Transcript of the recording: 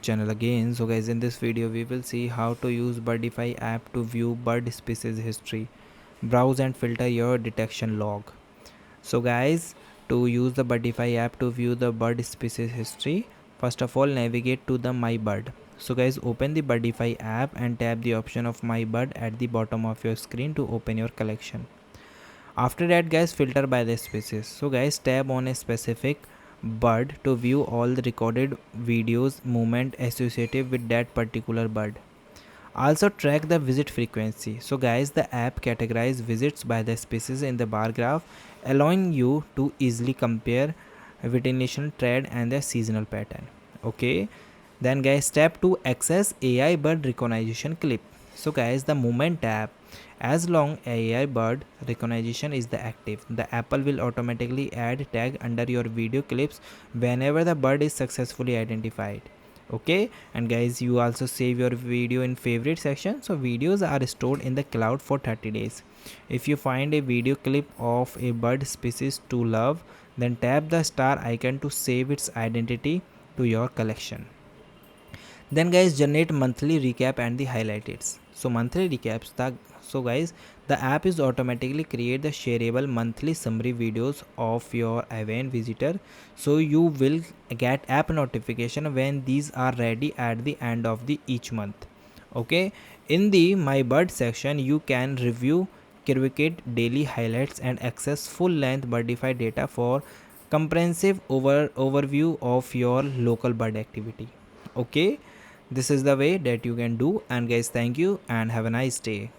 channel again. So guys, in this video we will see how to use Birdfy app to view bird species history, browse and filter your detection log. So guys, to use the Birdfy app to view the bird species history, first of all navigate to the my bird. So guys, open the Birdfy app and tap the option of my bird at the bottom of your screen to open your collection. After that guys, filter by the species. So guys, tap on a specific bird to view all the recorded videos movement associated with that particular bird. Also track the visit frequency. So guys, the app categorize visits by the species in the bar graph, allowing you to easily compare vegetation trend and the seasonal pattern. Okay, then guys, step to access AI bird recognition clip. So guys, the movement tab, as long AI bird recognition is the active, the Apple will automatically add tag under your video clips whenever the bird is successfully identified. Okay, and guys, you also save your video in favorite section, so videos are stored in the cloud for 30 days. If you find a video clip of a bird species to love, then tap the star icon to save its identity to your collection. Then guys, generate monthly recap and the highlights. So monthly recaps, guys, the app is automatically create the shareable monthly summary videos of your event visitor, so you will get app notification when these are ready at the end of the each month. Okay, in the my bird section you can review curate daily highlights and access full length Birdfy data for comprehensive overview of your local bird activity. Okay, this is the way that you can do. And guys, thank you and have a nice day.